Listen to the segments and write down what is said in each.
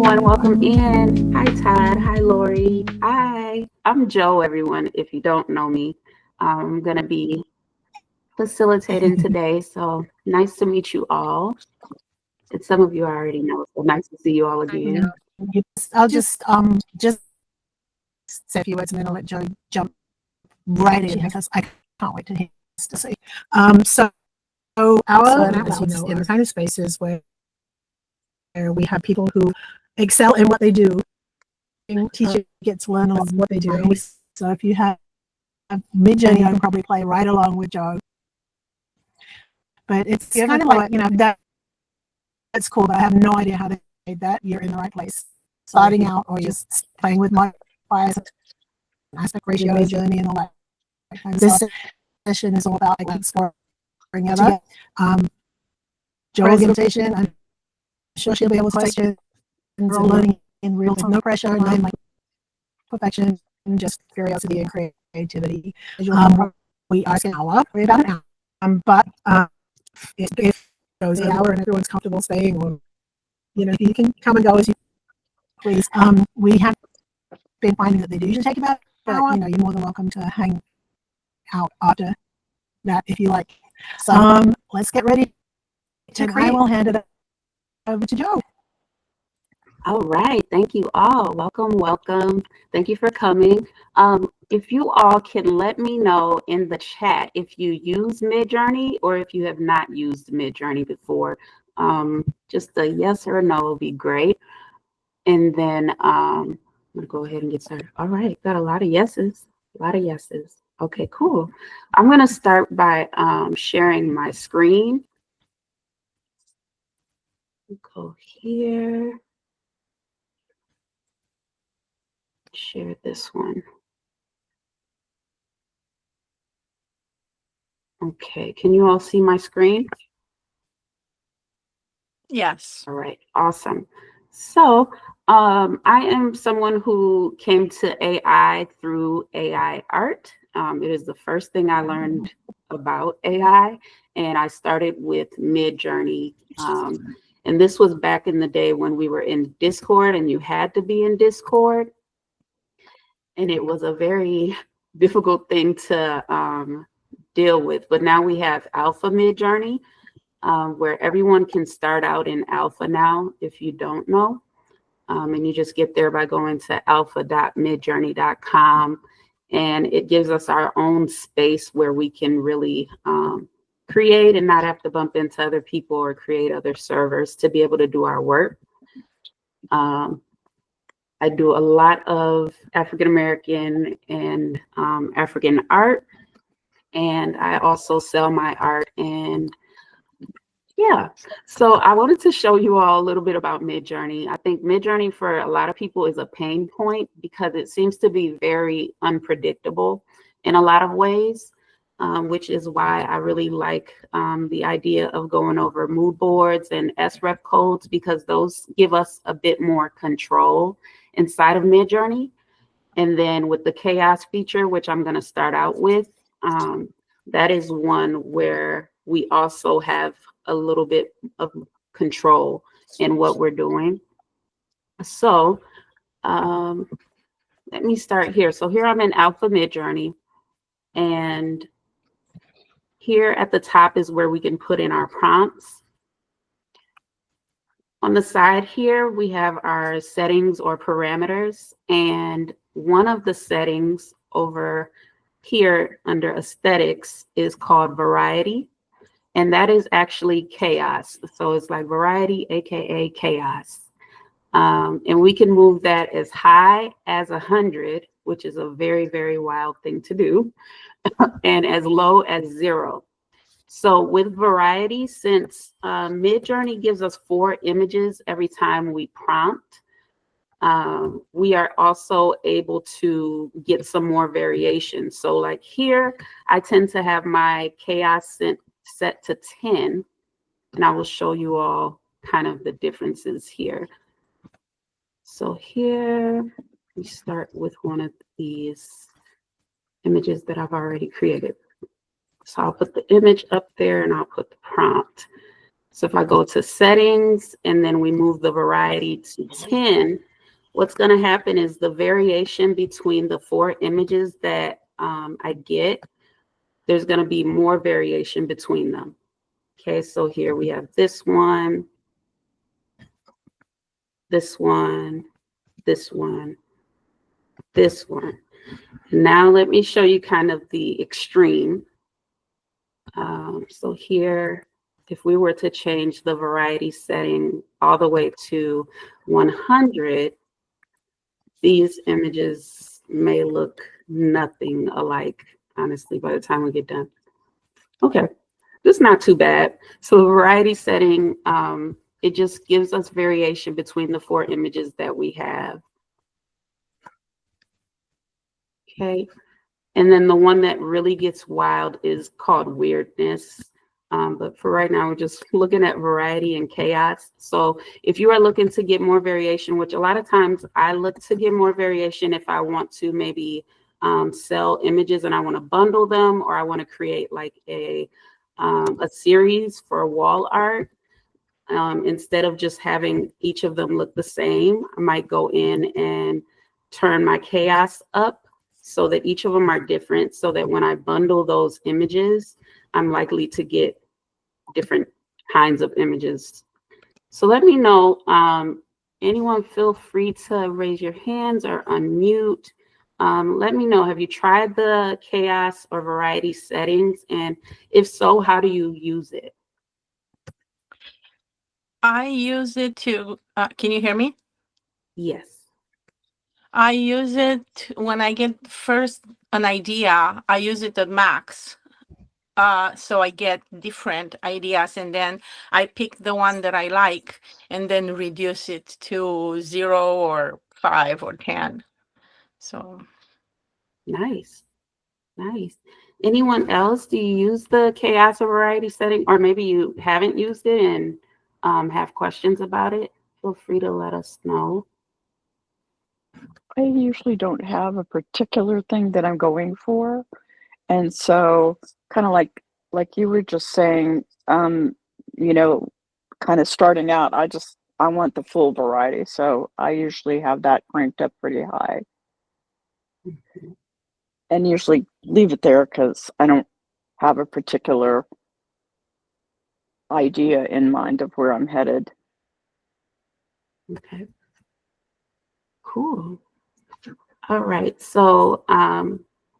everyone. Welcome in. Hi, Todd. Hi, Lori. Hi. I'm Jo, everyone. If you don't know me, I'm going to be facilitating today. So nice to meet you all. And some of you I already know. So nice to see you all again. I'll just say a few words and then I'll let Jo jump right in because I can't wait to hear this to see. So our labs, in the kind of spaces where we have people who excel in what they do, teacher gets to learn on what they do. And so if you have Midjourney, I can probably play right along with Jo. But it's kind of like, that's cool, but I have no idea how they made that. You're in the right place. Starting out or just playing with modifiers, aspect ratio, Midjourney, and all that kind of stuff. This session is all about exploring other. Jo organization, I'm sure she'll be able to take questions and learning in real time, no pressure, no perfection, just curiosity and creativity. We ask an hour, probably about an hour. But if it goes an hour and everyone's comfortable staying, or you can come and go as you please. We have been finding that they do usually take about an hour. You're more than welcome to hang out after that if you like. So let's get ready to create. I will hand it over to Jo. All right. Thank you all. Welcome. Thank you for coming. If you all can let me know in the chat if you use Midjourney or if you have not used Midjourney before. Just a yes or a no will be great. And then I'm going to go ahead and get started. All right. Got a lot of yeses. Okay, cool. I'm going to start by sharing my screen. Go here. Share this one. Okay, can you all see my screen? Yes. All right, awesome. So I am someone who came to AI through AI art. It is the first thing I learned about AI, and I started with Midjourney. And this was back in the day when we were in Discord and you had to be in Discord. And it was a very difficult thing to deal with. But now we have Alpha Midjourney, where everyone can start out in Alpha now if you don't know. And you just get there by going to alpha.midjourney.com. And it gives us our own space where we can really create and not have to bump into other people or create other servers to be able to do our work. I do a lot of African-American and African art, and I also sell my art. And yeah, so I wanted to show you all a little bit about Midjourney. I think Midjourney for a lot of people is a pain point because it seems to be very unpredictable in a lot of ways, which is why I really like the idea of going over mood boards and SRef codes, because those give us a bit more control inside of Midjourney. And then with the chaos feature, which I'm going to start out with, that is one where we also have a little bit of control in what we're doing. So let me start here. So here I'm in Alpha Midjourney, and here at the top is where we can put in our prompts. On the side here, we have our settings or parameters, and one of the settings over here under aesthetics is called variety, and that is actually chaos. So it's like variety, aka chaos. And we can move that as high as 100, which is a very, very wild thing to do, and as low as 0. So with variety, since Midjourney gives us 4 images every time we prompt, we are also able to get some more variation. So like here, I tend to have my chaos set to 10, and I will show you all kind of the differences here. So here, we start with one of these images that I've already created. So I'll put the image up there and I'll put the prompt. So if I go to settings and then we move the variety to 10, what's going to happen is the variation between the 4 images that I get, there's going to be more variation between them. Okay, so here we have this one, this one, this one, this one. Now let me show you kind of the extreme. So here, if we were to change the variety setting all the way to 100, these images may look nothing alike, honestly, by the time we get done. Okay, this is not too bad. So the variety setting, it just gives us variation between the 4 images that we have. Okay, and then the one that really gets wild is called weirdness. But for right now, we're just looking at variety and chaos. So if you are looking to get more variation, which a lot of times I look to get more variation if I want to maybe sell images and I want to bundle them, or I want to create like a series for wall art. Instead of just having each of them look the same, I might go in and turn my chaos up so that each of them are different, so that when I bundle those images, I'm likely to get different kinds of images. So let me know, anyone feel free to raise your hands or unmute. Let me know, have you tried the chaos or variety settings? And if so, how do you use it? I use it to, can you hear me? Yes. I use it when I get first an idea, I use it at max. So I get different ideas, and then I pick the one that I like and then reduce it to 0 or 5 or 10. So Nice. Nice. Anyone else? Do you use the chaos or variety setting, or maybe you haven't used it and have questions about it? Feel free to let us know. I usually don't have a particular thing that I'm going for. And so kind of like you were just saying, you know, kind of starting out, I want the full variety. So I usually have that cranked up pretty high. Mhm. And usually leave it there because I don't have a particular idea in mind of where I'm headed. Okay. Cool. All right. So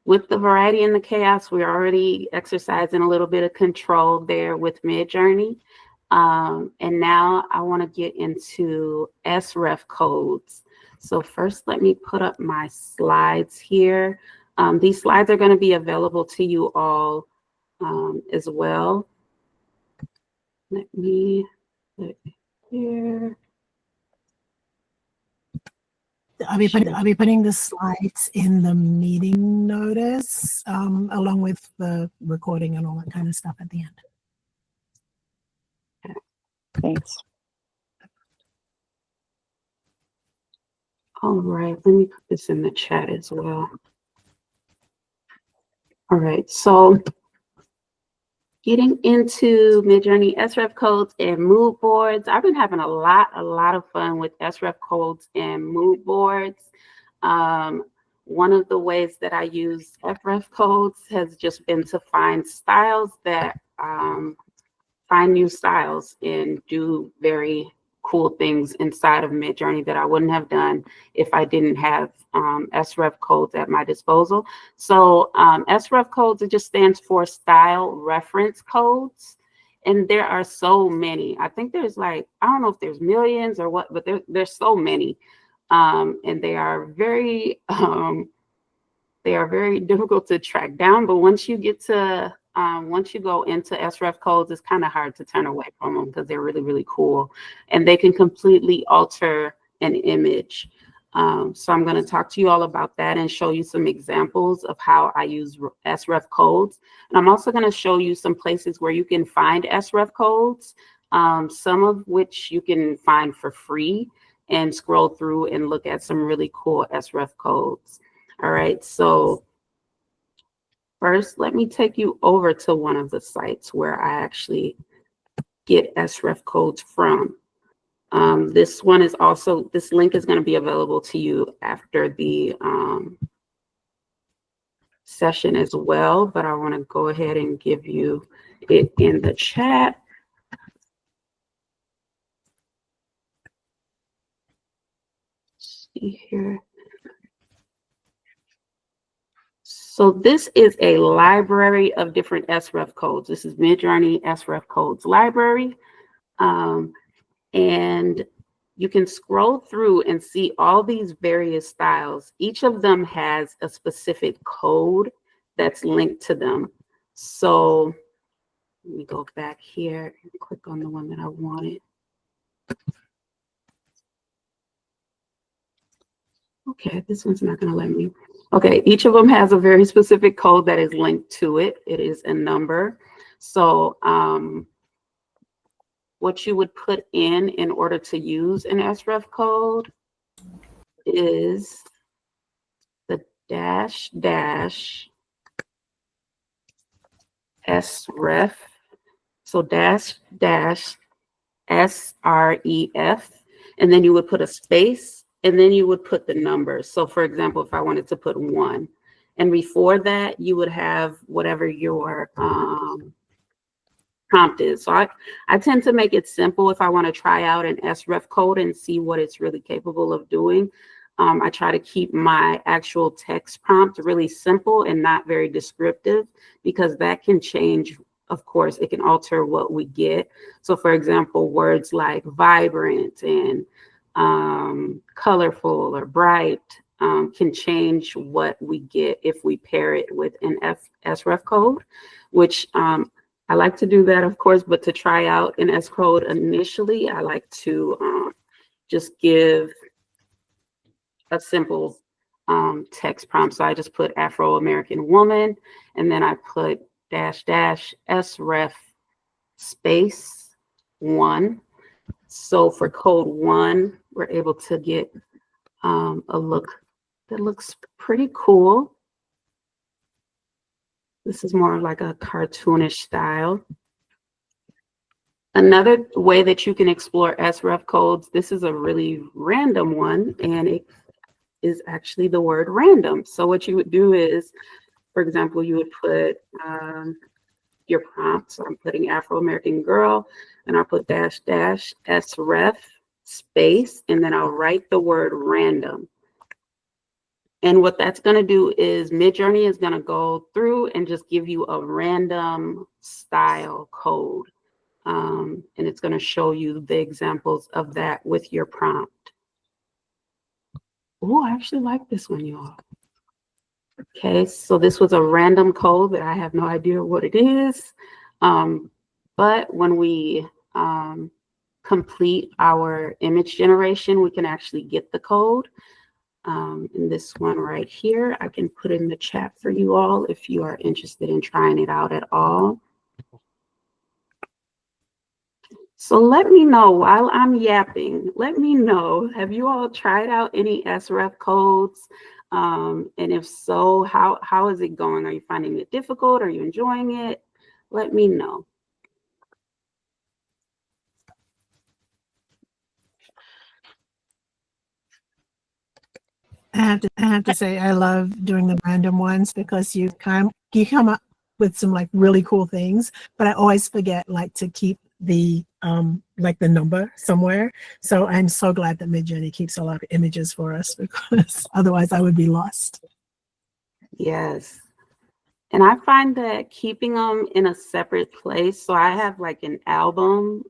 with the variety and the chaos, we're already exercising a little bit of control there with Midjourney. And now I want to get into SRef codes. So first, let me put up my slides here. These slides are going to be available to you all as well. Let me put it here. I'll be putting the slides in the meeting notice, along with the recording and all that kind of stuff at the end. Thanks. All right, let me put this in the chat as well. All right, so getting into Midjourney SRef codes and mood boards. I've been having a lot of fun with SRef codes and mood boards. One of the ways that I use SRef codes has just been to find styles that find new styles and do very cool things inside of Midjourney that I wouldn't have done if I didn't have SRef codes at my disposal. So SRef codes, it just stands for Style Reference Codes. And there are so many. I think there's like, I don't know if there's millions or what, but there's so many. And they are very difficult to track down. But once you get to once you go into SRef codes, it's kind of hard to turn away from them because they're really, really cool. And they can completely alter an image. So I'm going to talk to you all about that and show you some examples of how I use SRef codes. And I'm also going to show you some places where you can find SRef codes, some of which you can find for free, and scroll through and look at some really cool SRef codes. All right, so first, let me take you over to one of the sites where I actually get SRef codes from. This link is going to be available to you after the session as well, but I want to go ahead and give you it in the chat. See here. So this is a library of different SRef codes. This is Midjourney SRef codes library. And you can scroll through and see all these various styles. Each of them has a specific code that's linked to them. So let me go back here and click on the one that I wanted. Okay, this one's not going to let me. Okay, each of them has a very specific code that is linked to it. It is a number. So what you would put in order to use an SRef code is the SRef. So -- SREF, and then you would put a space, and then you would put the numbers. So for example, if I wanted to put 1, and before that, you would have whatever your prompt is. So I tend to make it simple if I want to try out an SRef code and see what it's really capable of doing. I try to keep my actual text prompt really simple and not very descriptive, because that can change. Of course, it can alter what we get. So for example, words like vibrant and colorful or bright can change what we get if we pair it with an SRef code, which I like to do that, of course, but to try out an S code initially, I like to just give a simple text prompt. So I just put Afro-American woman, and then I put -- SRef space 1. So for code 1, we're able to get a look that looks pretty cool. This is more like a cartoonish style. Another way that you can explore SRef codes, this is a really random one, and it is actually the word random. So what you would do is, for example, you would put your prompt. So I'm putting Afro-American girl, and I'll put -- SRef space, and then I'll write the word random. And what that's going to do is Midjourney is going to go through and just give you a random style code. And it's going to show you the examples of that with your prompt. Oh, I actually like this one, y'all. Okay, so this was a random code that I have no idea what it is. But when we complete our image generation, we can actually get the code. And this one right here, I can put in the chat for you all if you are interested in trying it out at all. So let me know while I'm yapping, let me know, have you all tried out any SRef codes? And if so, how is it going? Are you finding it difficult? Are you enjoying it? Let me know. I have to say, I love doing the random ones because you come up with some like really cool things, but I always forget like to keep the like the number somewhere. So I'm so glad that Midjourney keeps a lot of images for us, because otherwise I would be lost. Yes. And I find that keeping them in a separate place. So I have like an album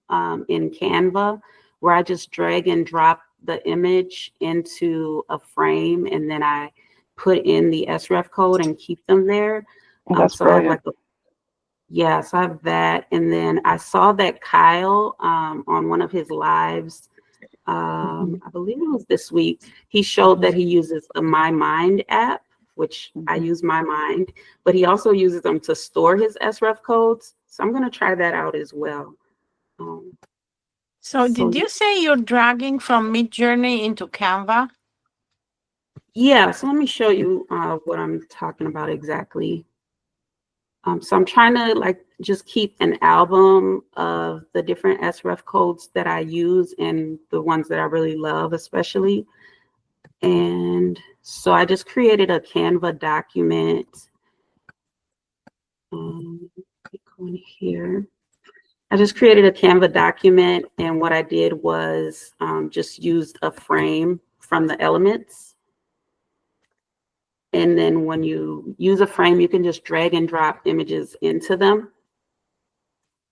in Canva where I just drag and drop the image into a frame, and then I put in the SRef code and keep them there. That's so I have brilliant. like so I have that. And then I saw that Kyle on one of his lives, I believe it was this week, he showed that he uses the My Mind app, which I use My Mind, but he also uses them to store his SRef codes. So I'm going to try that out as well. So did you say you're dragging from Midjourney into Canva? Yeah, so let me show you what I'm talking about exactly. So I'm trying to like just keep an album of the different SRef codes that I use and the ones that I really love, especially. And so I just created a Canva document. Going here. I just created a Canva document, and what I did was just used a frame from the elements. And then when you use a frame, you can just drag and drop images into them.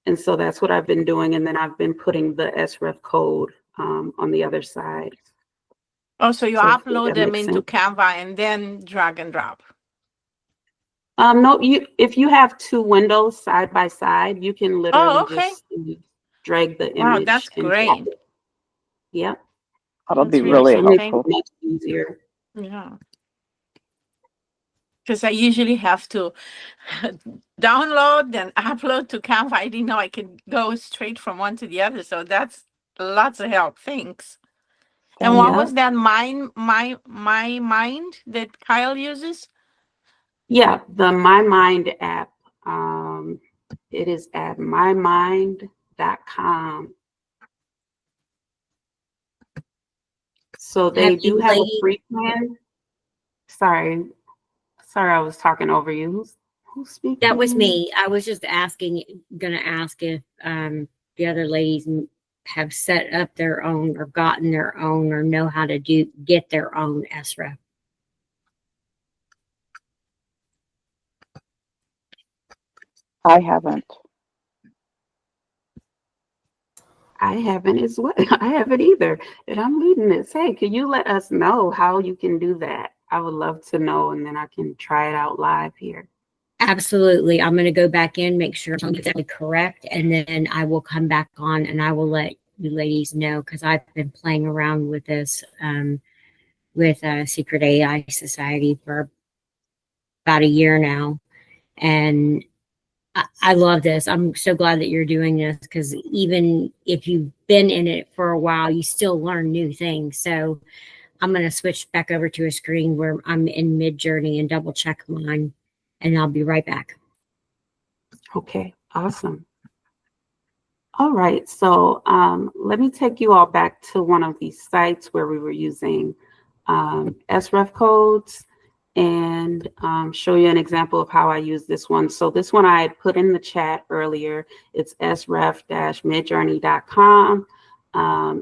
And so that's what I've been doing. And then I've been putting the SRef code on the other side. Oh, so you So hopefully upload that them makes into sense. Canva and then drag and drop. No, if you have two windows side by side, you can literally Oh, okay. just drag the Wow, image that's and drop great. it. Yep. That'll That's be really really So it cool. makes it Thank helpful. much easier. Yeah. Because I usually have to download then upload to Canva. I didn't know I could go straight from one to the other. So that's lots of help. Thanks. And what Yep. was that my mind that Kyle uses? Yeah, the My Mind app. It is at mymind.com. So they Have do you have a ladies, free plan. Sorry, I was talking over you. Who's speaking? that was me. I was just gonna ask if the other ladies have set up their own or gotten their own or know how to get their own SREF. I haven't. I haven't as well. I haven't either. And I'm leading this. Hey, can you let us know how you can do that? I would love to know, and then I can try it out live here. Absolutely. I'm going to go back in, make sure I'm exactly correct, and then I will come back on and I will let you ladies know because I've been playing around with this with Secret AI Society for about a year now. And I love this. I'm so glad that you're doing this because even if you've been in it for a while, you still learn new things. So I'm going to switch back over to a screen where I'm in Midjourney and double check mine, and I'll be right back. Okay, awesome. All right, so let me take you all back to one of these sites where we were using SREF codes and show you an example of how I use this one. So this one I had put in the chat earlier. It's sref-midjourney.com.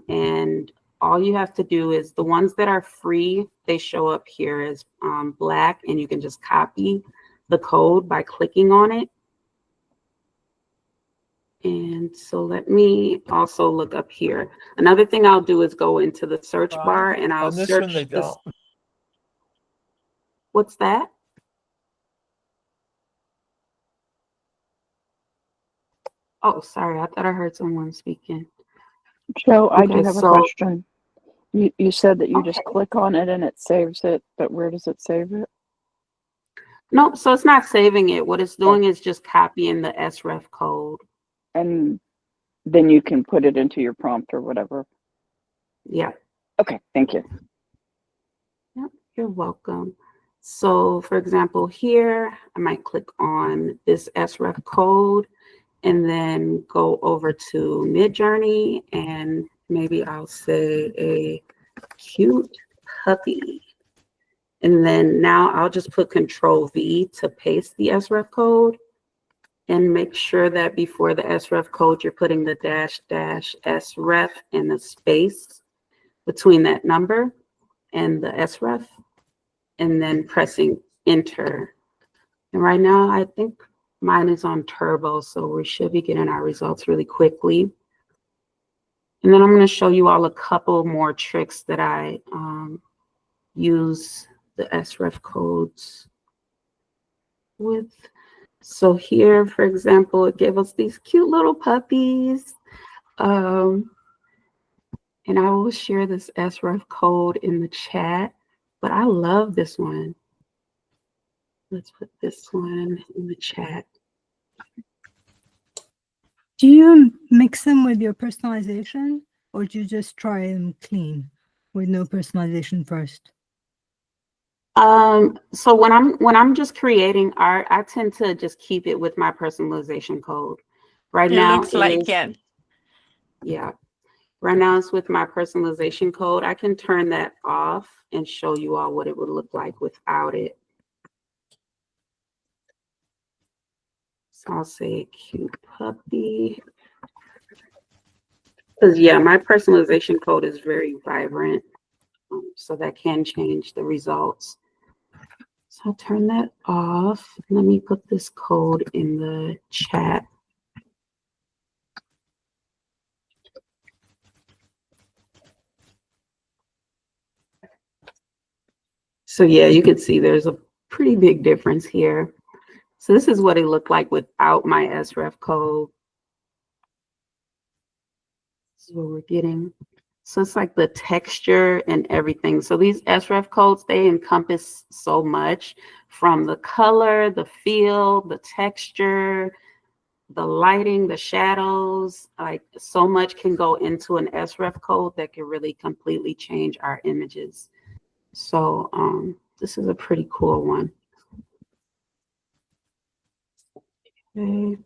And all you have to do is the ones that are free, they show up here as black, and you can just copy the code by clicking on it. And so let me also look up here. Another thing I'll do is go into the search bar and I'll On this search one, they don't. What's that? Oh, sorry. I thought I heard someone speaking. Joe, I do Okay, have a so question. You said that you just okay. click on it and it saves it, but where does it save it? No, so it's not saving it. What it's Oh, doing is just copying the SREF code. and then you can put it into your prompt or whatever. Yeah. Okay, thank you. Yep, you're welcome. So for example, here, I might click on this SREF code and then go over to Midjourney and maybe I'll say a cute puppy. And then now I'll just put Control V to paste the SREF code and make sure that before the SREF code, you're putting the --SREF and the space between that number and the SREF and then pressing enter. And right now, I think mine is on turbo, so we should be getting our results really quickly. And then I'm going to show you all a couple more tricks that I use the SREF codes with. So here, for example, it gave us these cute little puppies. And I will share this SREF code in the chat, but I love this one. Let's put this one in the chat. Do you mix them with your personalization, or do you just try them clean with no personalization first? So when I'm just creating art, I tend to just keep it with my personalization code. Right It now looks it like is, it. yeah. Right now it's with my personalization code. I can turn that off and show you all what it would look like without it. So I'll say cute puppy. Because yeah, my personalization code is very vibrant. So that can change the results. So I'll turn that off. Let me put this code in the chat. So yeah, you can see there's a pretty big difference here. So this is what it looked like without my SRef code. This is what we're getting. So it's like the texture and everything. So these SRef codes, they encompass so much, from the color, the feel, the texture, the lighting, the shadows. Like, so much can go into an SRef code that can really completely change our images. So this is a pretty cool one. Okay.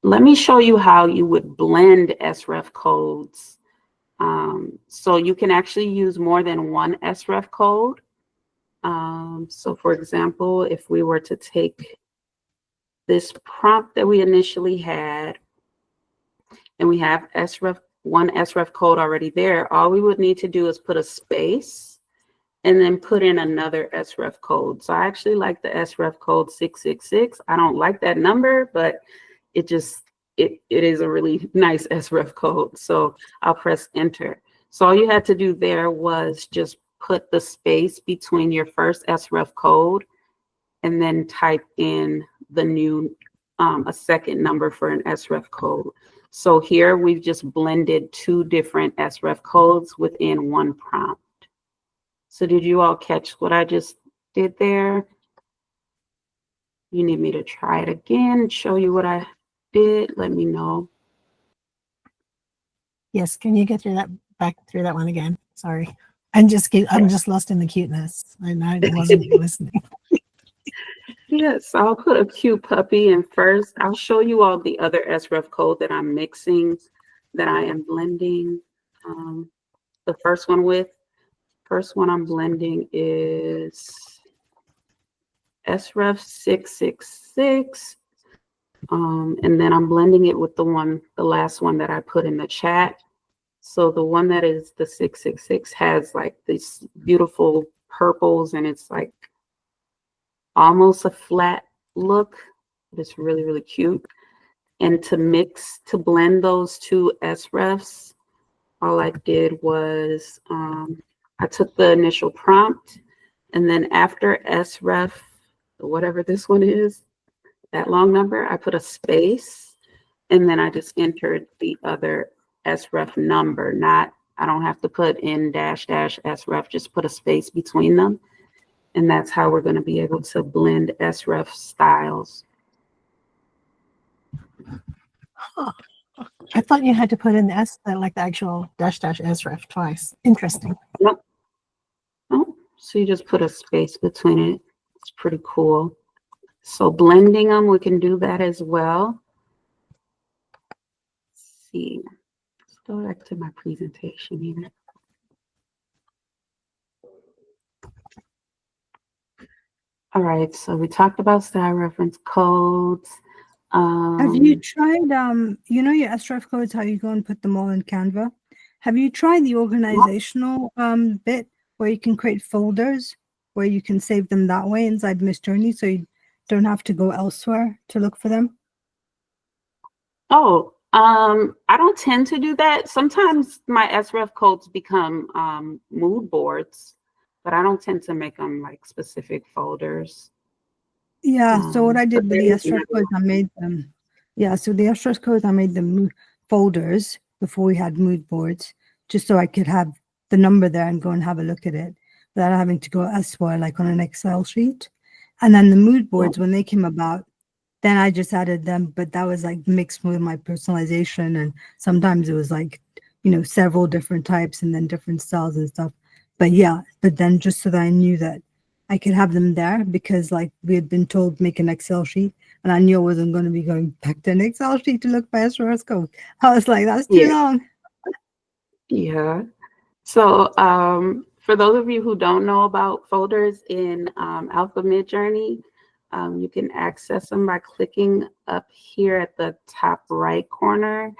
Let me show you how you would blend SRef codes. So you can actually use more than one SRef code. So for example, if we were to take this prompt that we initially had, and we have one SRef code already there, all we would need to do is put a space and then put in another SRef code. So I actually like the SRef code 666. I don't like that number, but it is a really nice SRef code. So I'll press enter. So all you had to do there was just put the space between your first SRef code and then type in the new, a second number for an SRef code. So here we've just blended two different SRef codes within one prompt. So did you all catch what I just did there? You need me to try it again, show you what I did? Let me know. Yes, can you get through that, back through that one again? Sorry. I'm just lost in the cuteness. I wasn't listening. Yes, I'll put a cute puppy in first. I'll show you all the other SRef code that I'm mixing, that I am blending. The first one I'm blending is SRef 666. And then I'm blending it with the last one that I put in the chat. So the one that is the 666 has like these beautiful purples, and it's like almost a flat look. It's really, really cute. And to blend those two SRefs, all I did was I took the initial prompt, and then after SRef, whatever this one is, that long number, I put a space, and then I just entered the other SRef number. I don't have to put in dash SRef, just put a space between them. And that's how we're going to be able to blend SRef styles. Huh. I thought you had to put in the like the actual dash SRef twice. Interesting. Nope. Oh, so you just put a space between it. It's pretty cool. So blending them, we can do that as well. Let's see. Let's go back to my presentation here. All right, so we talked about style reference codes. Have you tried, you know your SRef codes, how you go and put them all in Canva? Have you tried the organizational bit where you can create folders where you can save them that way inside Midjourney, so you don't have to go elsewhere to look for them? Oh, I don't tend to do that. Sometimes my SRef codes become mood boards, but I don't tend to make them like specific folders. Yeah, so what I did with the there is SRef codes, I made them. Yeah, so the SRef codes, I made them folders before we had mood boards, just so I could have the number there and go and have a look at it without having to go elsewhere, like on an Excel sheet. And then the mood boards, when they came about, then I just added them, but that was like mixed with my personalization. And sometimes it was like, you know, several different types and then different styles and stuff. But yeah, but then just so that I knew that I could have them there because like we had been told make an Excel sheet and I knew I wasn't going to be going back to an Excel sheet to look by SRS code. I was like, that's too Yeah. long. Yeah. So for those of you who don't know about folders in Alpha Midjourney, you can access them by clicking up here at the top right corner.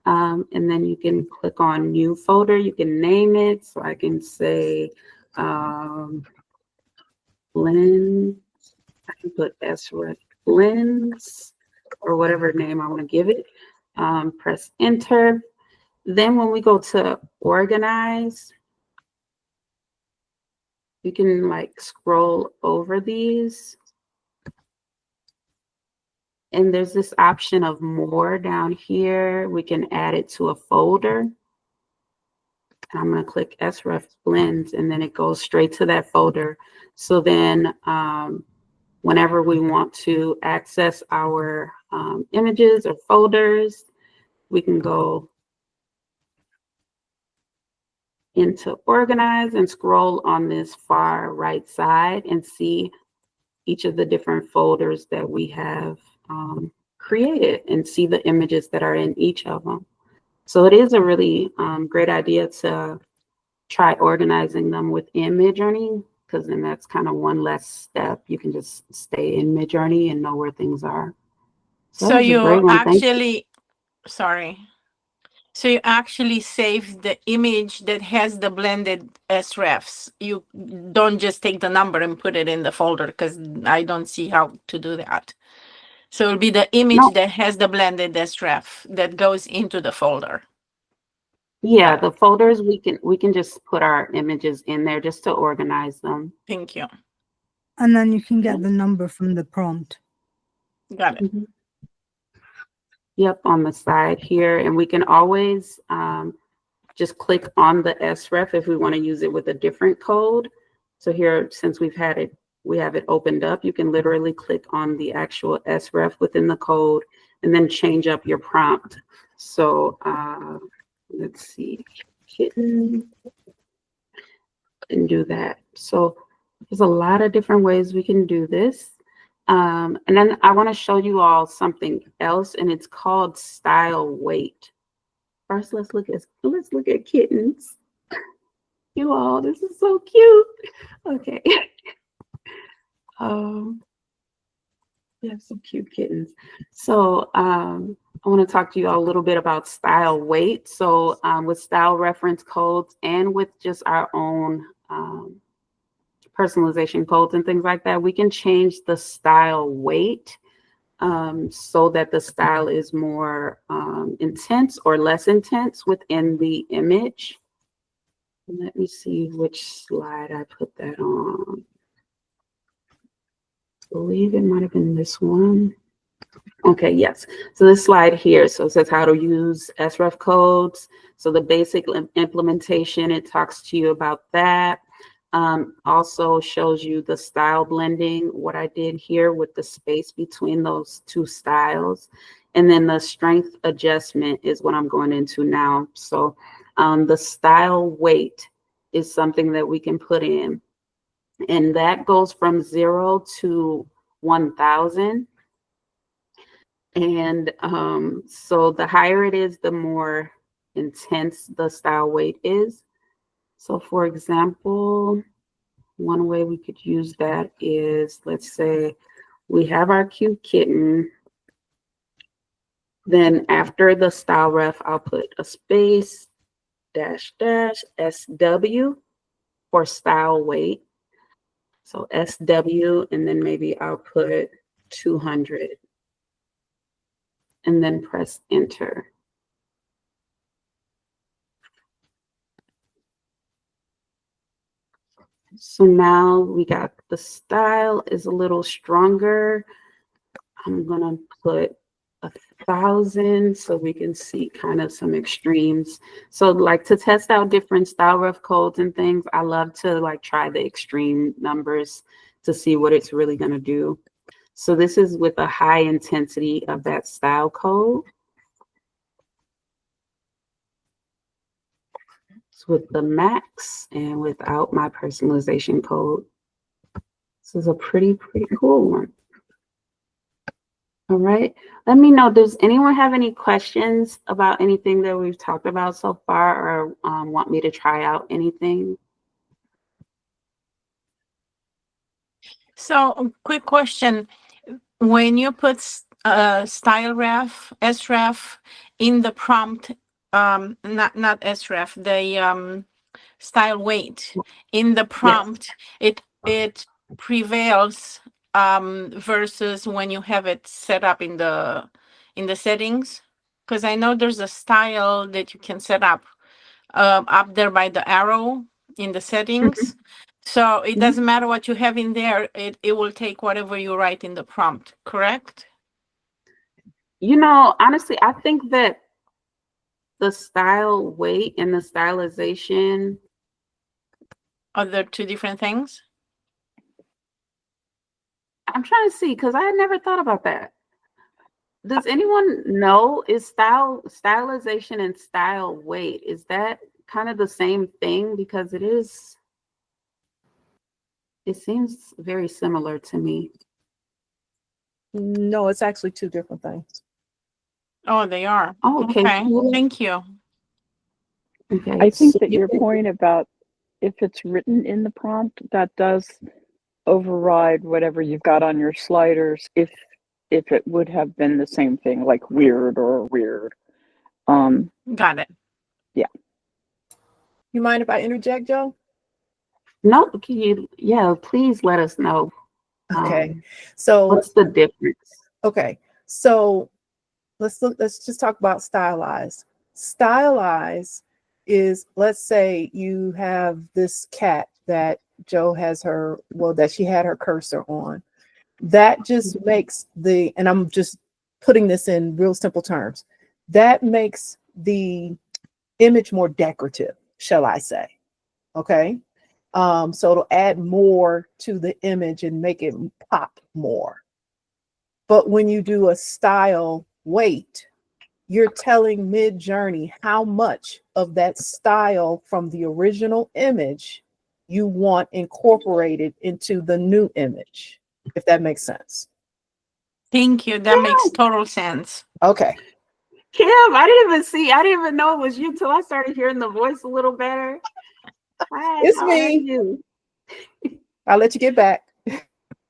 And then you can click on new folder. You can name it. So I can say blend. I can put SRef blends or whatever name I want to give it. Press enter. Then when we go to organize, you can like scroll over these. And there's this option of more down here. We can add it to a folder. I'm going to click SRef blends and then it goes straight to that folder. So then whenever we want to access our images or folders, we can go into organize and scroll on this far right side and see each of the different folders that we have created and see the images that are in each of them. So it is a really great idea to try organizing them within Midjourney, because then that's kind of one less step. You can just stay in Midjourney and know where things are. So that was a great you one. Thank you. actually, sorry. So you actually save the image that has the blended SRefs. You don't just take the number and put it in the folder, because I don't see how to do that. So it'll be the image No. that has the blended SRef that goes into the folder. Yeah, the folders, we can just put our images in there just to organize them. Thank you. And then you can get the number from the prompt. Got it. Mhm. Yep, on the side here. And we can always just click on the SRef if we want to use it with a different code. So here, since we have it opened up, you can literally click on the actual SRef within the code and then change up your prompt. So let's see, kitten, and do that. So there's a lot of different ways we can do this. And then I want to show you all something else, and it's called style weight. First, let's look at kittens. You all, this is so cute. Okay. We have some cute kittens. So I want to talk to you all a little bit about style weight. So with style reference codes and with just our own personalization codes and things like that, we can change the style weight so that the style is more intense or less intense within the image. Let me see which slide I put that on. I believe it might have been this one. Okay, yes. So this slide here, so it says how to use SRef codes. So the basic implementation, it talks to you about that. Also shows you the style blending, what I did here with the space between those two styles. And then the strength adjustment is what I'm going into now. So the style weight is something that we can put in. And that goes from 0 to 1,000. And so the higher it is, the more intense the style weight is. So for example, one way we could use that is, let's say we have our cute kitten. Then after the style ref, I'll put a space --SW for style weight. So SW, and then maybe I'll put 200 and then press enter. So now we got the style is a little stronger. I'm gonna put 1,000 so we can see kind of some extremes. So like to test out different style ref codes and things, I love to like try the extreme numbers to see what it's really gonna do. So this is with a high intensity of that style code. It's with the max and without my personalization code. This is a pretty cool one. All right. Let me know, does anyone have any questions about anything that we've talked about so far, or want me to try out anything? So, quick question. When you put SRef in the prompt, not SRef, the style weight in the prompt, it prevails versus when you have it set up in the settings. Because I know there's a style that you can set up there by the arrow in the settings. So it doesn't matter what you have in there, it will take whatever you write in the prompt, correct? You know, honestly, I think that the style weight and the stylization, Are there two different things? I'm trying to see, because I had never thought about that. Does anyone know, is stylization and style weight, is that kind of the same thing? Because it seems very similar to me. No, it's actually two different things. Oh, they are. Oh, okay. Okay, thank you. Okay. I think that your point about if it's written in the prompt, that does override whatever you've got on your sliders if it would have been the same thing, like weird or weird. Got it. Yeah. You mind if I interject, Joe? No, can you, yeah, please let us know. Okay. So What's the difference? okay. So let's just talk about stylize. Stylize is, let's say you have this cat that Joe has that she had her cursor on. That just makes and I'm just putting this in real simple terms, that makes the image more decorative, shall I say. Okay. So it'll add more to the image and make it pop more. But when you do a style weight, you're telling Midjourney how much of that style from the original image you want incorporated into the new image, if that makes sense. Thank you. That makes total sense. Okay. Kim, I didn't even know it was you till I started hearing the voice a little better. Hi, It's how me. are you? I'll let you get back.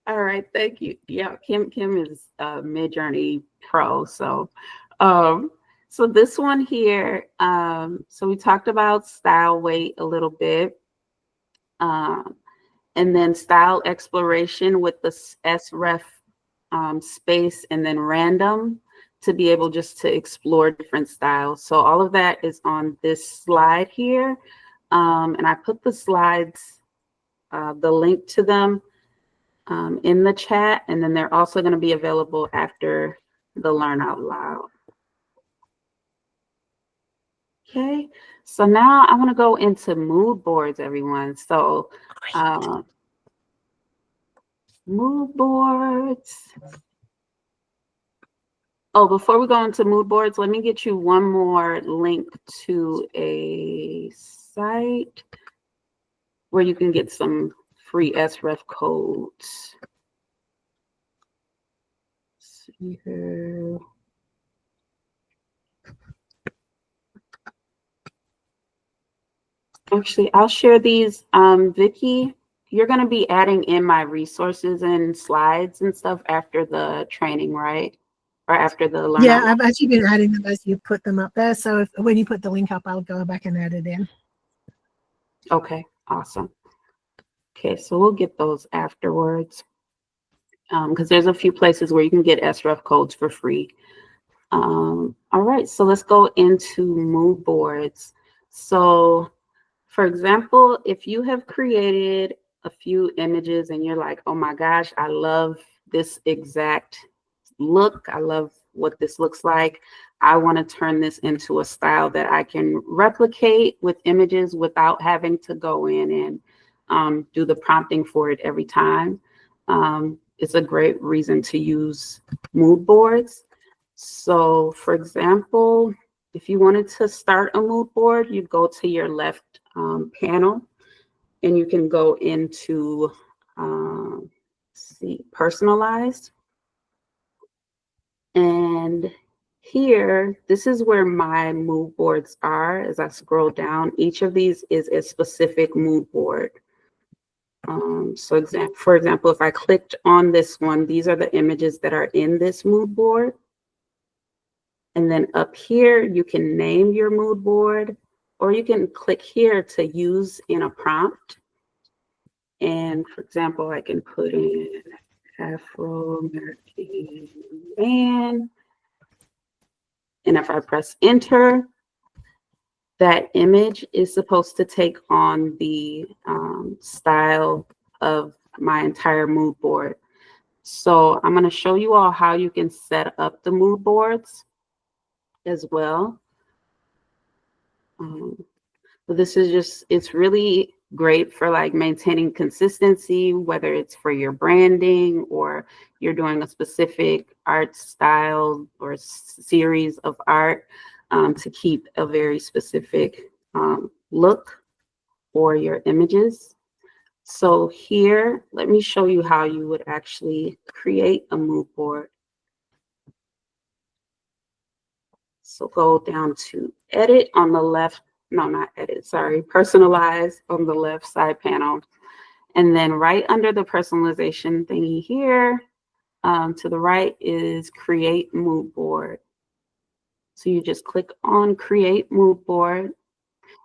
All right, thank you. Yeah, Kim is Midjourney Pro. So so this one here, so we talked about style weight a little bit. And then style exploration with the SRef space, and then random to be able just to explore different styles. So all of that is on this slide here. And I put the slides, the link to them in the chat, and then they're also going to be available after the Learn Out Loud. Okay, so now I want to go into mood boards, everyone. So mood boards. Oh, before we go into mood boards, let me get you one more link to a site where you can get some free SRef codes. Let's see here. Actually, I'll share these. Vicky, you're going to be adding in my resources and slides and stuff after the training, right? Or after the Learn Yeah, Out I've actually been adding them as you put them up there. So when you put the link up, I'll go back and add it in. Okay, awesome. Okay, so we'll get those afterwards. Because there's a few places where you can get SRef codes for free. All right, so let's go into mood boards. So for example, if you have created a few images and you're like, oh my gosh, I love this exact look. I love what this looks like. I want to turn this into a style that I can replicate with images without having to go in and do the prompting for it every time. It's a great reason to use mood boards. So for example, if you wanted to start a mood board, you go to your left panel and you can go into see, personalized. And here, this is where my mood boards are. As I scroll down, each of these is a specific mood board. So for example, if I clicked on this one, these are the images that are in this mood board. And then up here, you can name your mood board, or you can click here to use in a prompt. And for example, I can put in Afro-American man. And if I press enter, that image is supposed to take on the style of my entire mood board. So I'm going to show you all how you can set up the mood boards as well. But this is just, it's really great for like maintaining consistency, whether it's for your branding or you're doing a specific art style or series of art to keep a very specific look for your images. So here, let me show you how you would actually create a mood board. So go down to edit on the left, no, not edit, sorry, personalize on the left side panel. And then right under the personalization thingy here, to the right is create mood board. So you just click on create mood board.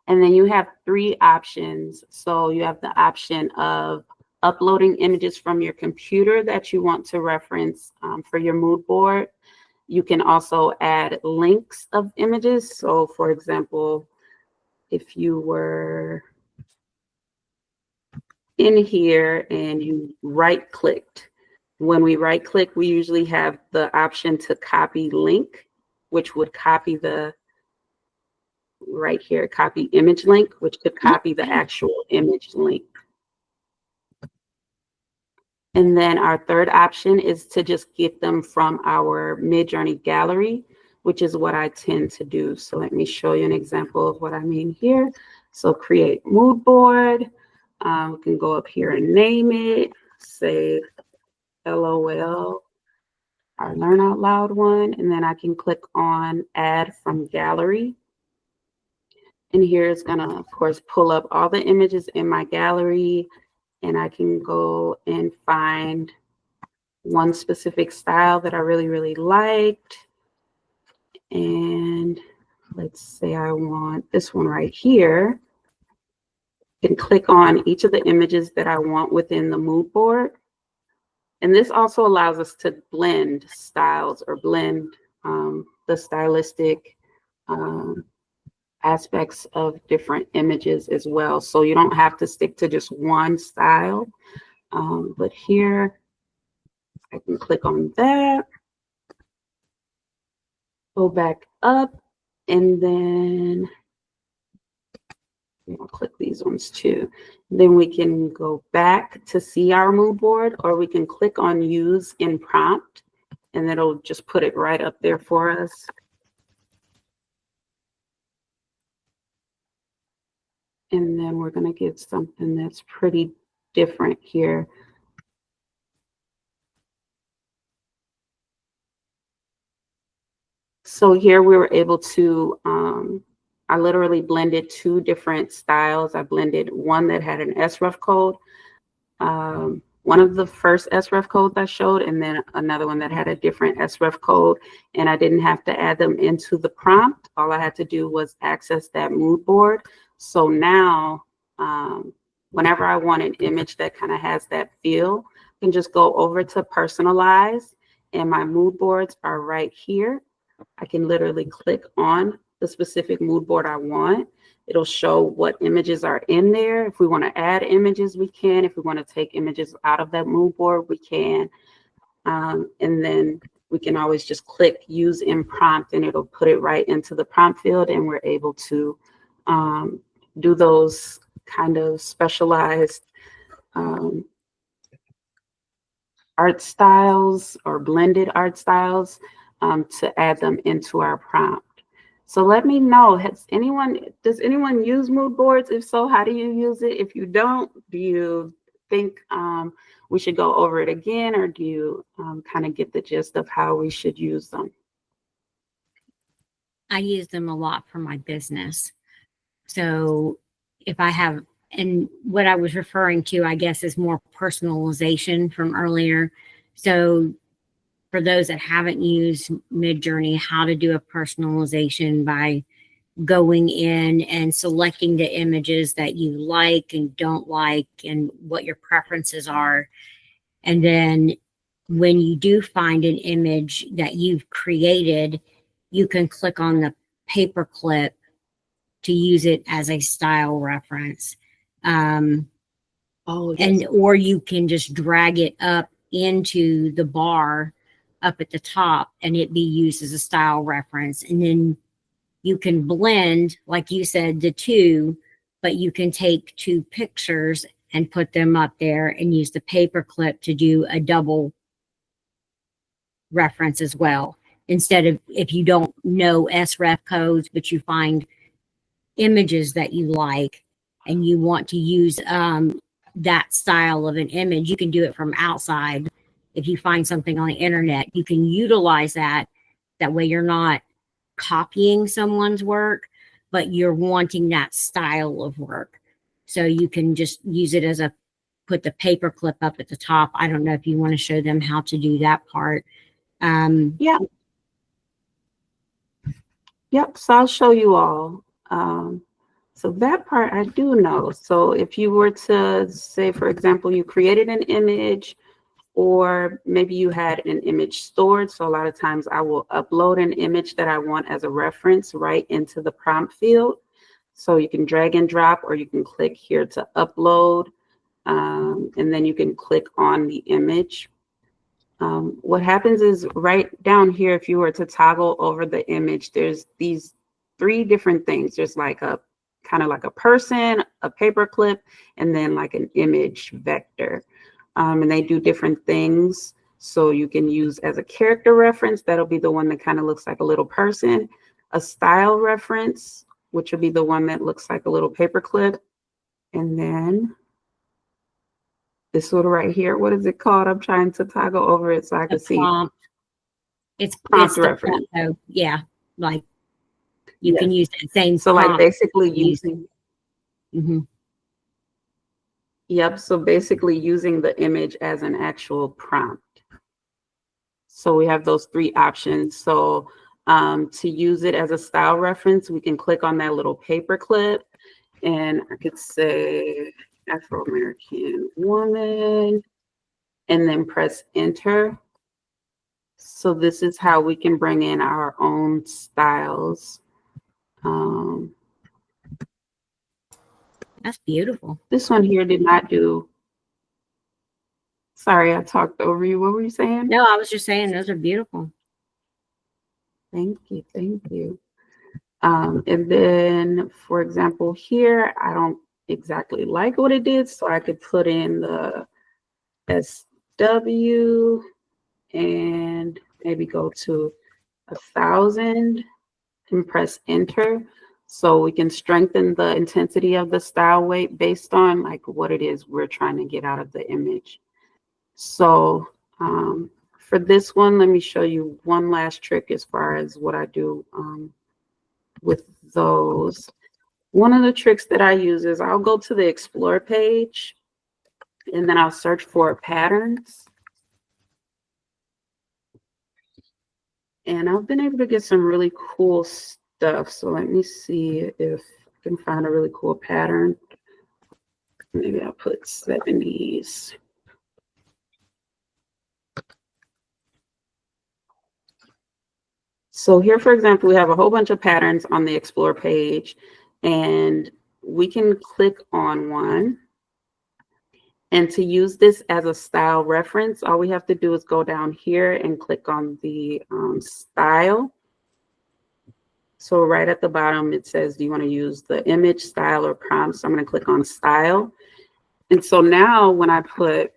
And then you have 3 options. So you have the option of uploading images from your computer that you want to reference for your mood board. You can also add links of images. So for example, if you were in here and you right clicked, when we right click, we usually have the option to copy link, which would copy the right here, copy image link, which could copy the actual image link. And then our third option is to just get them from our Midjourney gallery, which is what I tend to do. So let me show you an example of what I mean here. So create mood board. We can go up here and name it, say LOL, our Learn Out Loud one. And then I can click on add from gallery. And here it's gonna, of course, pull up all the images in my gallery. And I can go and find one specific style that I really, really liked. And let's say I want this one right here. And click on each of the images that I want within the mood board. And this also allows us to blend styles or blend the stylistic aspects of different images as well. So you don't have to stick to just one style. But here, I can click on that, go back up, and then I'll click these ones too. Then we can go back to see our mood board, or we can click on use in prompt, and it'll just put it right up there for us. And then we're going to get something that's pretty different here. So here we were able to, I literally blended 2 different styles. I blended one that had an SRef code, one of the first SRef codes I showed, and then another one that had a different SRef code. And I didn't have to add them into the prompt. All I had to do was access that mood board. So now, whenever I want an image that kind of has that feel, I can just go over to personalize, and my mood boards are right here. I can literally click on the specific mood board I want. It'll show what images are in there. If we want to add images, we can. If we want to take images out of that mood board, we can. And then we can always just click use in prompt, and it'll put it right into the prompt field, and we're able to do those kind of specialized art styles or blended art styles to add them into our prompt. So let me know, does anyone use mood boards? If so, how do you use it? If you don't, do you think we should go over it again, or do you kind of get the gist of how we should use them? I use them a lot for my business. So if I have, and what I was referring to, I guess, is more personalization from earlier. So for those that haven't used Midjourney, how to do a personalization by going in and selecting the images that you like and don't like and what your preferences are. And then when you do find an image that you've created, you can click on the paperclip to use it as a style reference. Oh, yes. And or you can just drag it up into the bar up at the top and it be used as a style reference. And then you can blend, like you said, the two, but you can take two pictures and put them up there and use the paperclip to do a double reference as well. Instead of, if you don't know SRef codes, but you find images that you like and you want to use that style of an image, you can do it from outside. If you find something on the internet, you can utilize that. That way you're not copying someone's work, but you're wanting that style of work. So you can just use it as a, put the paper clip up at the top. I don't know if you want to show them how to do that part. Yeah. Yep. So I'll show you all. So that part I do know. So if you were to say, for example, you created an image, or maybe you had an image stored. So a lot of times I will upload an image that I want as a reference right into the prompt field. So you can drag and drop, or you can click here to upload, and then you can click on the image. What happens is right down here, if you were to toggle over the image, there's these three different things. There's like a kind of like a person, a paperclip, and then like an image vector. And they do different things. So you can use as a character reference, that'll be the one that kind of looks like a little person, a style reference, which will be the one that looks like a little paperclip. And then this one right here, what is it called? I'm trying to toggle over it so I can see. Prompt. It's Prompt the reference. So yeah, like you can use that same. So like prompt. basically using. Mm-hmm. Yep. So basically using the image as an actual prompt. So we have those three options. So to use it as a style reference, we can click on that little paper clip, and I could say Afro-American woman, and then press enter. So this is how we can bring in our own styles. That's beautiful. This one here did not do. Sorry, I talked over you. What were you saying? No, I was just saying those are beautiful. Thank you. Thank you. And then, for example, here, I don't exactly like what it did, so I could put in the SW and maybe go to 1,000 and press enter. So we can strengthen the intensity of the style weight based on like what it is we're trying to get out of the image. So for this one, let me show you one last trick as far as what I do with those. One of the tricks that I use is I'll go to the Explore page and then I'll search for patterns. And I've been able to get some really cool stuff. So let me see if I can find a really cool pattern. Maybe I'll put 70s. So here, for example, we have a whole bunch of patterns on the Explore page, and we can click on one. And to use this as a style reference, all we have to do is go down here and click on the style. So right at the bottom, it says, do you want to use the image, style, or prompt? So I'm going to click on style. And so now when I put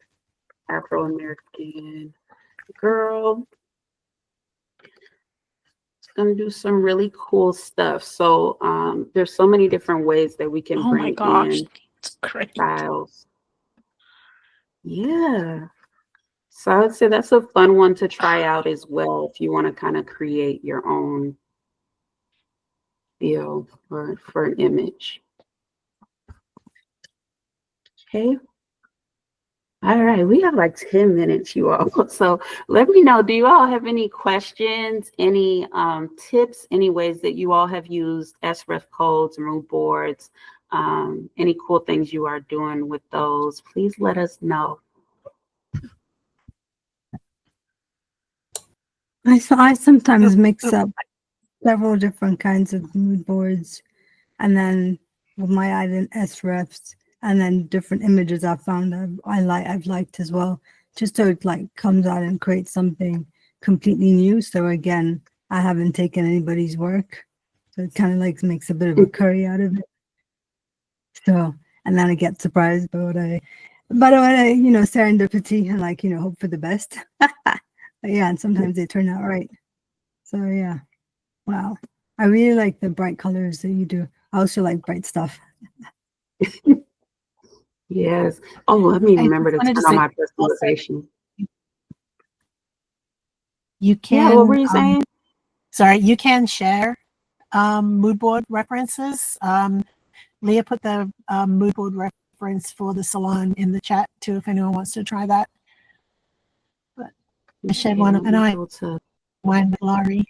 Afro-American girl, it's going to do some really cool stuff. So there's so many different ways that we can Oh my bring gosh, in it's great. styles. Yeah. So I would say that's a fun one to try out as well if you want to kind of create your own feel for an image. Okay. All right, we have like 10 minutes, you all. So let me know, do you all have any questions, any tips, any ways that you all have used SREF codes, mood boards, any cool things you are doing with those? Please let us know. I sometimes mix up several different kinds of mood boards, and then with my island SRefs, and then different images I've found I've liked as well, just so it like comes out and creates something completely new. So again, I haven't taken anybody's work, so it kind of like makes a bit of a curry out of it. So, and then I get surprised by what I serendipity, and like hope for the best. But yeah, and sometimes they turn out right. So yeah, wow. I really like the bright colors that you do. I also like bright stuff. Yes. Oh, let me I remember to wanted turn to on say my also, personalization. you Yeah, what were can you saying? you can share mood board references. Leah put the mood board reference for the salon in the chat too, if anyone wants to try that. But I shared Yeah, one, let and me I go to. went with Laurie.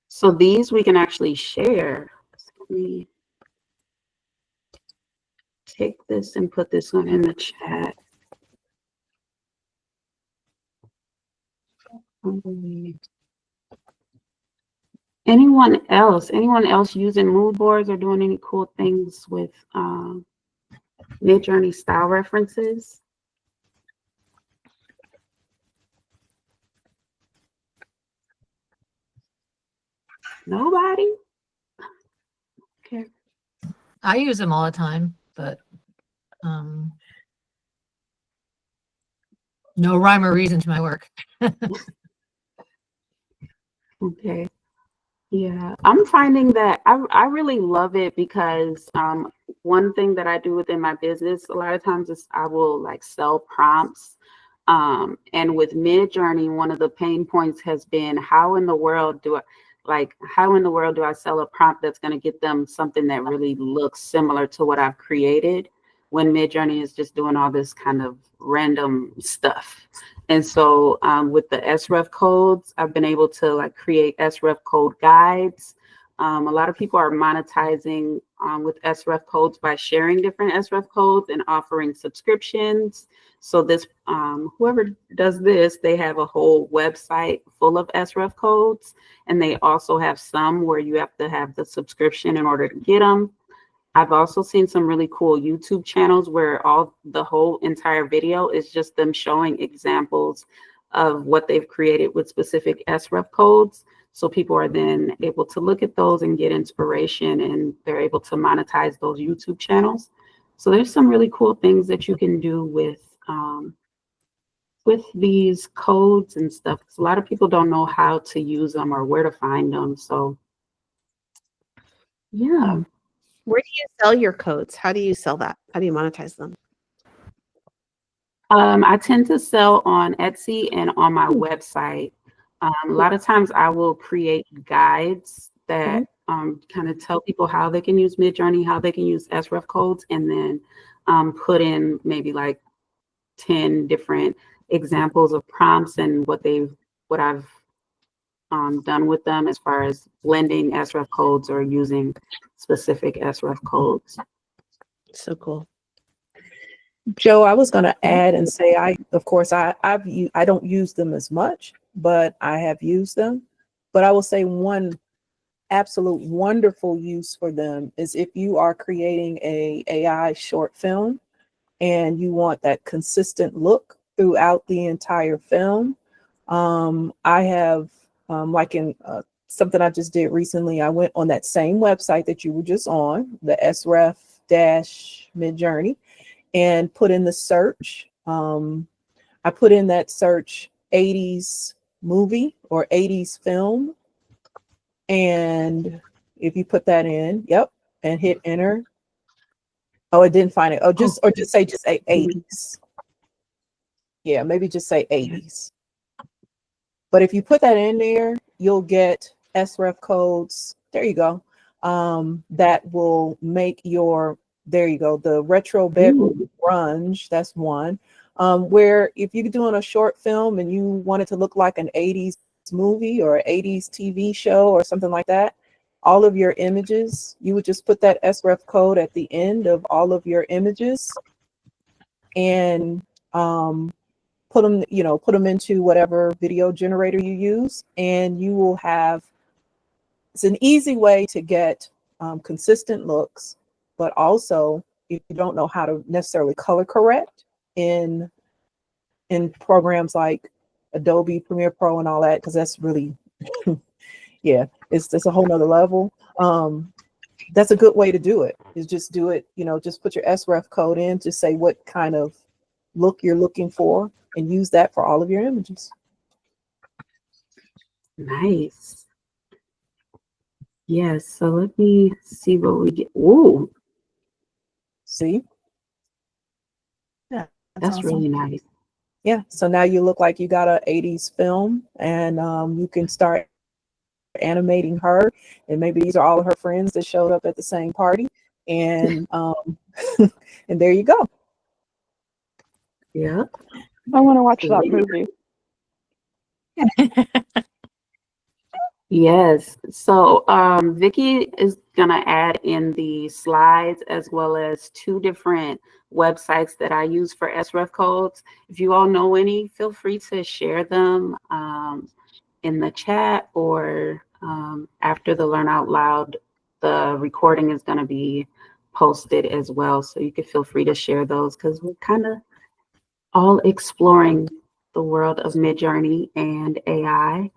So these we can actually share. So let me take this and put this one in the chat. Anyone else? Anyone else using mood boards or doing any cool things with Midjourney style references? Nobody? Okay. I use them all the time, but no rhyme or reason to my work. Okay. Yeah, I'm finding that I really love it because one thing that I do within my business a lot of times is I will like sell prompts. And with Midjourney, one of the pain points has been how in the world do I sell a prompt that's going to get them something that really looks similar to what I've created when Midjourney is just doing all this kind of random stuff. And so with the SREF codes, I've been able to like create SREF code guides. A lot of people are monetizing with SREF codes by sharing different SREF codes and offering subscriptions. So this, whoever does this, they have a whole website full of SREF codes, and they also have some where you have to have the subscription in order to get them. I've also seen some really cool YouTube channels where the whole entire video is just them showing examples of what they've created with specific SREF codes. So people are then able to look at those and get inspiration, and they're able to monetize those YouTube channels. So there's some really cool things that you can do with these codes and stuff. 'Cause a lot of people don't know how to use them or where to find them. So yeah. Where do you sell your codes? How do you sell that? How do you monetize them? I tend to sell on Etsy and on my website. A lot of times I will create guides that kind of tell people how they can use Midjourney, how they can use SREF codes, and then put in maybe like 10 different examples of prompts and what I've done with them as far as blending SREF codes or using specific SREF codes. So cool. Joe, I was going to add and say, I don't use them as much, but I have used them. But I will say one absolute wonderful use for them is if you are creating a AI short film and you want that consistent look throughout the entire film. I have like in something I just did recently, I went on that same website that you were just on, the SREF-Midjourney, and put in the search. I put in that search 80s movie or 80s film. And if you put that in, and hit enter, Oh, it didn't find it. Oh, just Oh. or just say 80s. Yeah, maybe just say 80s. But if you put that in there, you'll get SRef codes. There you go. That will make your, there you go, the retro bedroom grunge. That's one. Where if you're doing a short film and you want it to look like an 80s movie or an 80s TV show or something like that, all of your images, you would just put that SRef code at the end of all of your images and put them into whatever video generator you use, and you will have, it's an easy way to get consistent looks, but also if you don't know how to necessarily color correct in programs like Adobe Premiere Pro and all that, because that's really yeah, it's a whole nother level. That's a good way to do it, is just do it, just put your SRef code in to say what kind of look you're looking for and use that for all of your images. Nice. Yes, so let me see what we get. Ooh, See? Yeah, that's awesome. really nice. Yeah, so now you look like you got a 80s film, and you can start animating her, and maybe these are all of her friends that showed up at the same party, and and there you go. Yeah. I want to watch that movie. Yes. So Vicky is gonna add in the slides as well as 2 different websites that I use for SRef codes. If you all know any, feel free to share them in the chat, or after the Learn Out Loud, the recording is gonna be posted as well. So you could feel free to share those, because we're kind of all exploring the world of Midjourney and AI.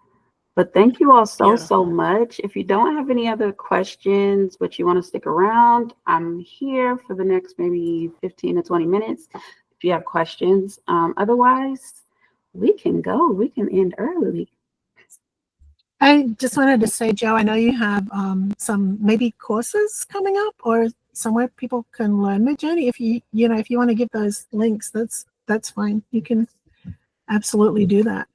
But thank you all so much. If you don't have any other questions, but you want to stick around, I'm here for the next maybe 15 to 20 minutes if you have questions. Otherwise, we can go. We can end early. I just wanted to say, Joe, I know you have some maybe courses coming up or somewhere people can learn Midjourney. If if you want to give those links, that's fine. You can absolutely do that.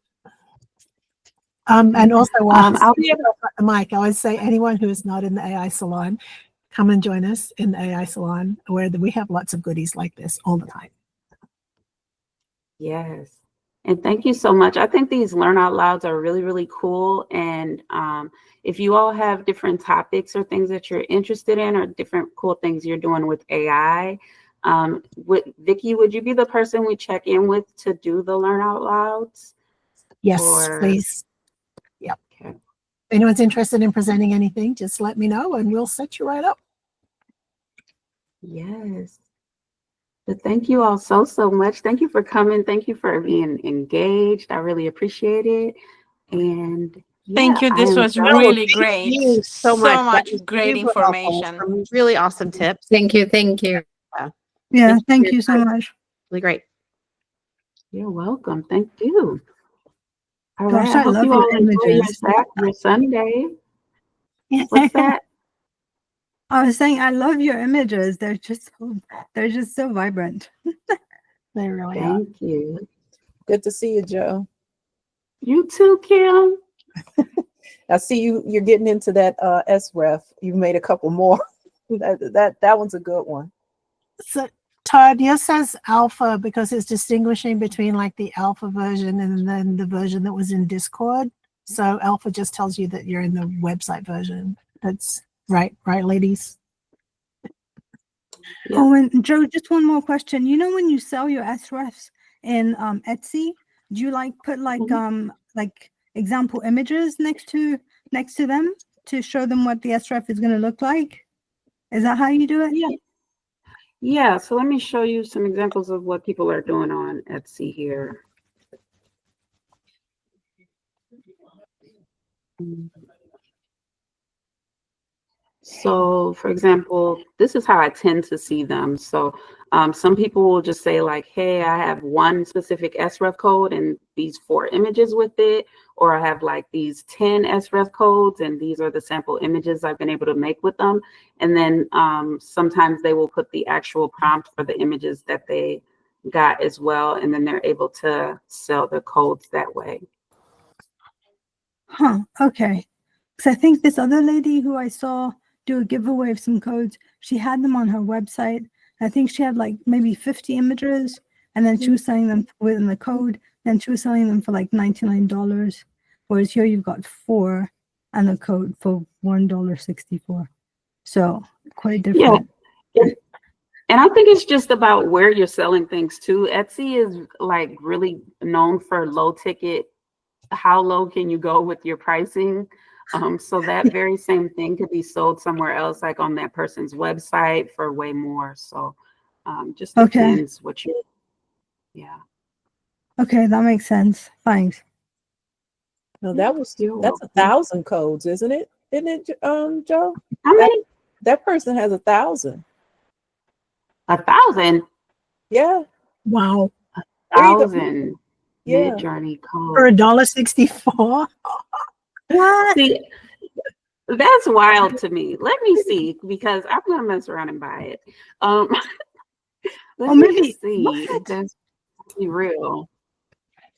And also, I'll be Mike, I would say anyone who is not in the AI Salon, come and join us in the AI Salon, where we have lots of goodies like this all the time. Yes. And thank you so much. I think these Learn Out Louds are really, really cool. And if you all have different topics or things that you're interested in, or different cool things you're doing with AI, Vicky, would you be the person we check in with to do the Learn Out Louds? Yes, please. Yep. Okay. If anyone's interested in presenting anything, just let me know and we'll set you right up. Yes. But thank you all so much. Thank you for coming. Thank you for being engaged. I really appreciate it. And yeah, thank you. This was really great. Thank you so much. Much great information. Some really awesome tips. Thank you. Thank you. Yeah, thank you so much. Really great. You're welcome. Thank you. All Gosh, right. I hope love you all your enjoy images. your Sunday. What's that? I was saying I love your images. They're just so vibrant. They really are. Thank you. Good to see you, Joe. You too, Kim. I see you're getting into that SRef. You've made a couple more. that one's a good one. So Todd, yours says alpha because it's distinguishing between like the alpha version and then the version that was in Discord. So alpha just tells you that you're in the website version. That's right, ladies? Yeah. Oh, and Joe, just one more question. You know, when you sell your SRefs in Etsy, do you put like example images next to them to show them what the SRef is going to look like? Is that how you do it? Yeah. Yeah. So let me show you some examples of what people are doing on Etsy here. So, for example, this is how I tend to see them. So, some people will just say like, hey, I have one specific SREF code and these 4 images with it, or I have like these 10 SREF codes and these are the sample images I've been able to make with them. And then sometimes they will put the actual prompt for the images that they got as well. And then they're able to sell the codes that way. Huh. Okay. Because I think this other lady who I saw do a giveaway of some codes, she had them on her website. I think she had like maybe 50 images, and then she was selling them within the code. Then she was selling them for like $99. Whereas here you've got 4 and the code for $1.64. So quite different. Yeah. And I think it's just about where you're selling things too. Etsy is like really known for low ticket. How low can you go with your pricing? So that very same thing could be sold somewhere else, like on that person's website for way more. So just depends what you, yeah. Okay, that makes sense. Thanks. No, that's 1,000 codes, isn't it? Isn't it, Joe? How many? That person has 1,000. 1,000? Yeah. Wow. 1,000 Yeah. Midjourney codes. For $1.64. What? See, that's wild to me. Let me see, because I'm gonna mess around and buy it. Let me see if that's real.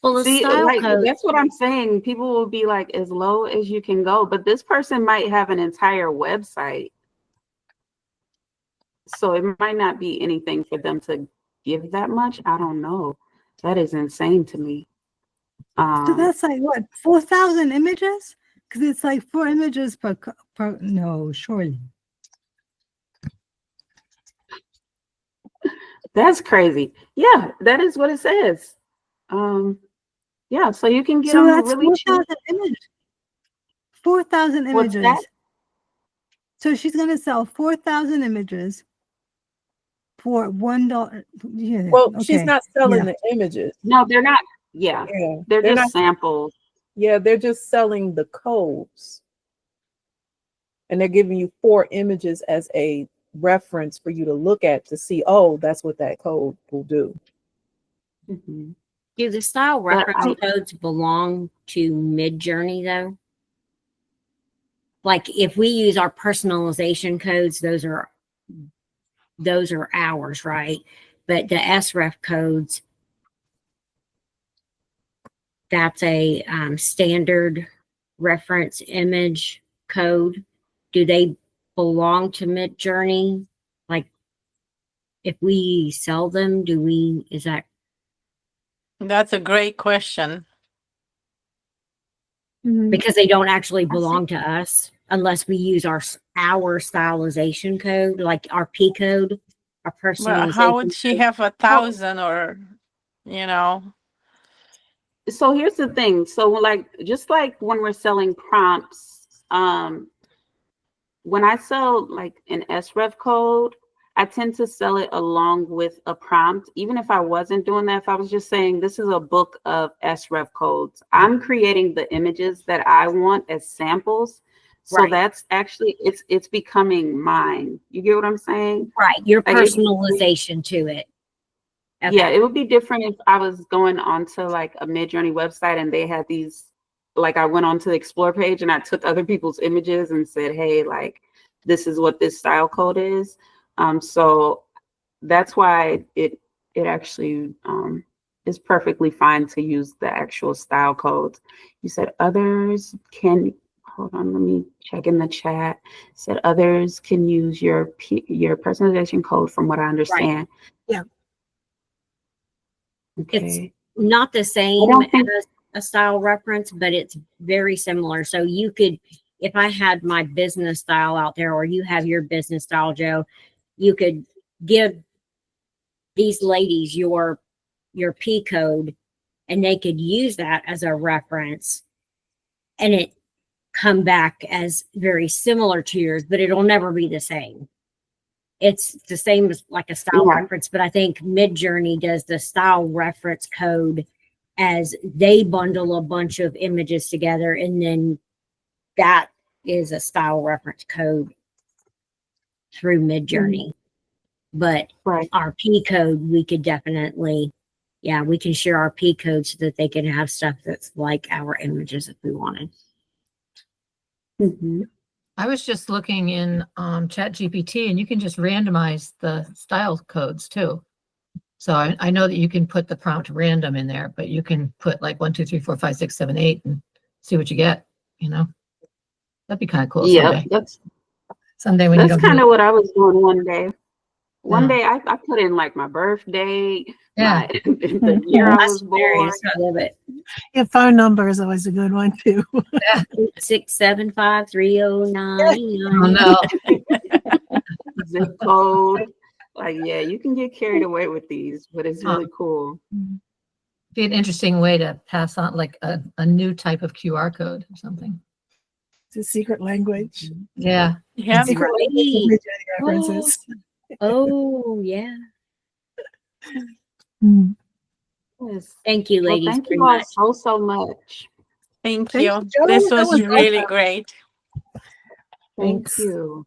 Well, the See, style like code, that's what I'm saying. People will be like, as low as you can go, but this person might have an entire website, so it might not be anything for them to give that much. I don't know. That is insane to me. So that's like what, 4,000 images? Because it's like 4 images per. No, surely. That's crazy. Yeah, that is what it says. Yeah, so you can get So them that's really cheap. 4,000 images. 4,000 What's images. that? So she's going to sell 4,000 images for $1. Yeah. Well, she's okay. not selling Yeah. the images. No, they're not. Yeah, Yeah. they're just not, samples. yeah, they're just selling the codes. And they're giving you 4 images as a reference for you to look at to see, oh, that's what that code will do. Mhm. do the style But reference codes belong to Midjourney though? Like if we use our personalization codes, those are ours, right? But the SREF codes, that's a standard reference image code. Do they belong to Midjourney? Like if we sell them, is that? That's a great question. Because they don't actually belong to us unless we use our stylization code, like our P code, our personalization. Well, how would she code. have 1,000 or, you know? so here's the thing. So like, just like when we're selling prompts, when I sell like an SREF code, I tend to sell it along with a prompt. Even if I wasn't doing that, if I was just saying, this is a book of SREF codes, I'm creating the images that I want as samples. So Right. that's actually, it's becoming mine. You get what I'm saying? Right. Your Like personalization to it. Okay. Yeah, it would be different if I was going onto like a Midjourney website and they had these, like I went onto the explore page and I took other people's images and said, hey, like, this is what this style code is. So that's why it actually is perfectly fine to use the actual style codes. You said others can, hold on, let me check in the chat. Said others can use your personalization code from what I understand. Yeah. Okay. It's not the same as a style reference, but it's very similar. So you could, if I had my business style out there, or you have your business style, Joe, you could give these ladies your P code and they could use that as a reference and it come back as very similar to yours, but it'll never be the same. It's the same as like a style reference, but I think Midjourney does the style reference code as they bundle a bunch of images together, and then that is a style reference code through Midjourney. But Right. our P code, we could definitely, yeah, we can share our P code so that they can have stuff that's like our images if we wanted. Mm-hmm. I was just looking in Chat GPT, and you can just randomize the style codes too. So I know that you can put the prompt random in there, but you can put like 1, 2, 3, 4, 5, 6, 7, 8 and see what you get, you know? That'd be kind of cool Yeah, someday. Someday when you that's don't kind of what I was doing one day. One Yeah. day I put in like my birthday, Yeah. the year I was born. Hilarious. I love it. Your phone number is always a good one too. 675-309. Oh no. Zip code. Like, yeah, you can get carried away with these, but it's really cool. Be an interesting way to pass on like a new type of QR code or something. It's a secret language. Yeah. Yeah. Secret language of Midjourney references. Oh, yeah. Mm. Yes. Thank you, Well, ladies, thank very you all much. so much. Thank Thank you. you, Jo. This That was was really awesome. great. Thank Thanks. you.